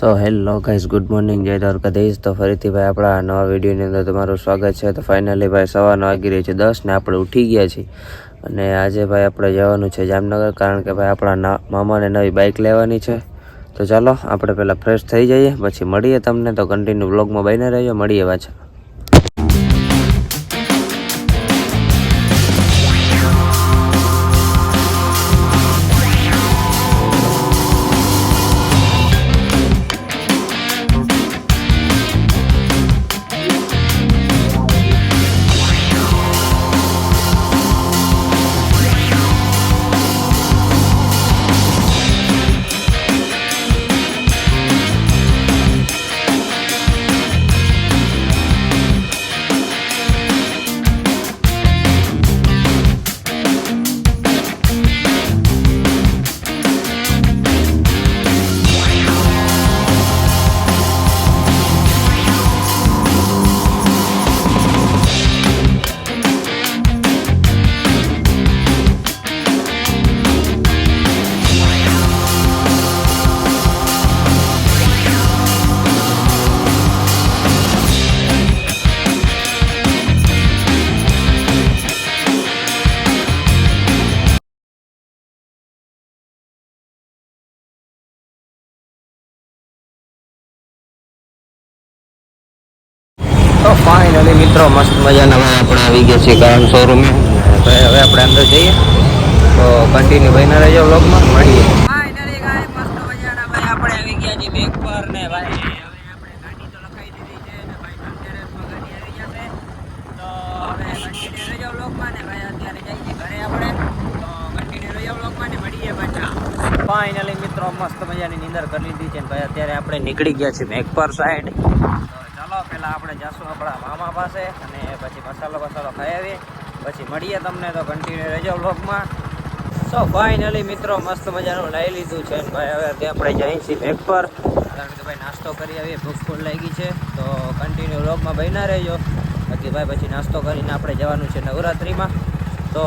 So hello guys, good morning, જય દ્વારકાધીશ। તો ફરીથી ભાઈ આપણા નવા વિડીયોની અંદર તમારું સ્વાગત છે। તો ફાઇનલી ભાઈ સવારનો વાગી રહી છે 10 ને આપણે ઉઠી ગયા છીએ અને આજે ભાઈ આપણે જવાનું છે જામનગર, કારણ કે ભાઈ આપણા મામાને નવી બાઇક લેવાની છે। તો ચાલો આપણે પહેલાં ફ્રેશ થઈ જઈએ, પછી મળીએ તમને। તો કન્ટિન્યુ વ્લોગમાં બન્યા રહેજો, મળીએ પાછા। તો ફાઇનલી મિત્રો મસ્ત મજાના આપણે આવી ગયા છીએ કારણ શોરૂમે। ભાઈ હવે આપણે અંદર જઈએ, તો કન્ટિન્યુ બન્યા રહેજો વ્લોગમાં, મળીએ। ફાઇનલી ગાય મસ્ત મજાના ભાઈ આપણે આવી ગયા છીએ બેક પર ને ભાઈ હવે આપણે ગાડી તો લખાઈ દીધી છે ને ભાઈ ધનતેરસમાં ગાડી આવી જશે। તો હવે કન્ટિન્યુ રહેજો વ્લોગમાં ને ભાઈ અત્યારે જઈએ ઘરે આપણે, તો કન્ટિન્યુ રહેજો વ્લોગમાં ને મળીએ પાછા। ફાઇનલી મિત્રો મસ્ત મજાની નીંદર કરી લીધી છે ને ભાઈ અત્યારે આપણે નીકળી ગયા છીએ બેક પર સાઈડ। ચાલો પહેલાં આપણે જઈશું આપણા મામા પાસે અને પછી મસાલો ખાઈ આવીએ, પછી મળીએ તમને। તો કન્ટિન્યુ રહેજો વ્લોગમાં। સો ફાઇનલી મિત્રો મસ્ત મજાનું લઈ લીધું છે ને ભાઈ હવે આપણે જઈએ છીએ બેક પર, કારણ કે ભાઈ નાસ્તો કરી આવીએ, ભૂખ ફૂલ લાગી છે। તો કન્ટિન્યુ વ્લોગમાં બન્યા રહેજો, બાકી ભાઈ પછી નાસ્તો કરીને આપણે જવાનું છે નવરાત્રિમાં। તો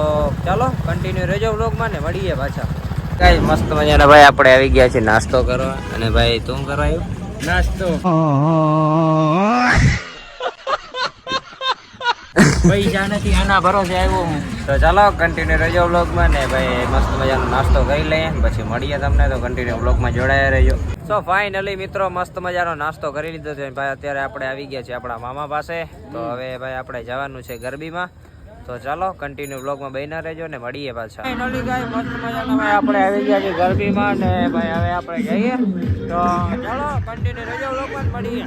ચાલો કન્ટિન્યુ રહેજો વ્લોગમાં ને મળીએ પાછા। કાંઈ મસ્ત મજાના ભાઈ આપણે આવી ગયા છીએ નાસ્તો કરવા, અને ભાઈ તું કરવા આવ્યું નાસ્તો? પૈસા નથી, આના ભરોસે આવ્યો હું। તો ચાલો કન્ટિન્યુ રહેજો વ્લોગમાં ને ભાઈ મસ્ત મજાનો નાસ્તો કરી લઈએ, પછી મળીએ તમને। તો કન્ટિન્યુ વ્લોગમાં જોડાયા રહેજો। સો ફાઇનલી મિત્રો મસ્ત મજાનો નાસ્તો કરી લીધો છે ભાઈ અત્યારે આપણે આવી ગયા છીએ આપણા મામા પાસે। તો હવે ભાઈ આપણે જવાનું છે ગરબીમાં, તો ચાલો કન્ટિન્યુ વ્લોગમાં બન્યા રહેજો ને મળીએ પાછા। ફાઇનલી ગાય મસ્ત મજાનો ભાઈ આપણે આવી ગયા છીએ ગરબીમાં ને ભાઈ હવે આપણે જઈએ, તો ચાલો કન્ટિન્યુ રહેજો વ્લોગમાં મળીએ।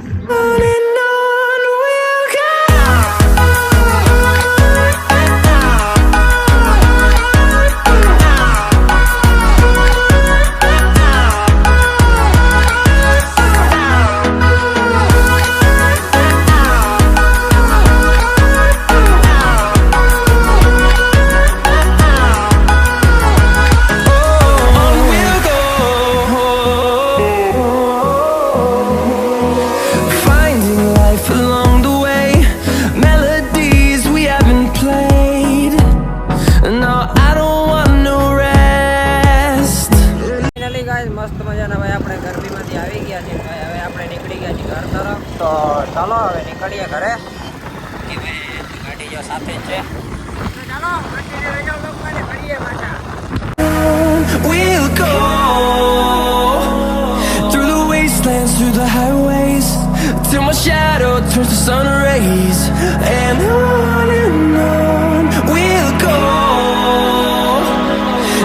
મસ્ત મજાના ભાઈ આપણે ગરબીમાંથી આવી ગયા છીએ ભાઈ, હવે આપણે નીકળી ગયા છીએ ઘર તરફ। તો ચાલો હવે નીકળીએ ઘરે, કે ભાઈ ગાડી જો સાથે જ છે। તો ચાલો કન્ટિન્યુ રહેજો વ્લોગમાં ને મળીએ પાછા। We'll go through the wastelands, through the highways, till my shadow turns to sun rays, and on we'll go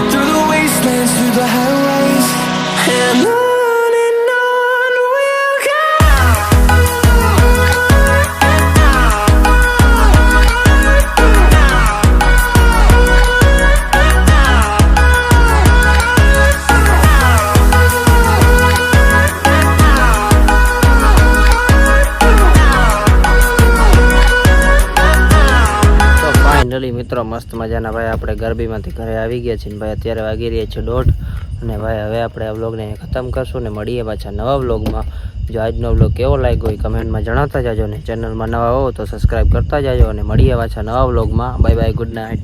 through the wastelands, through the highways, and on we'll go. મિત્રો મસ્ત મજાના ભાઈ આપણે ગરબીમાંથી ઘરે આવી ગયા છીએ ભાઈ અત્યારે વાગી રહ્યા છે 1:30 અને ભાઈ હવે આપણે આ વ્લોગને ખતમ કરશું ને મળીએ પાછા નવા વ્લોગમાં। જો આજનો વ્લોગ કેવો લાગ્યો હોય કમેન્ટમાં જણાવતા જાજો ને ચેનલમાં નવા હો તો સબસ્ક્રાઈબ કરતા જાજો અને મળીએ પાછા નવા વ્લોગમાં। Bye bye, good night.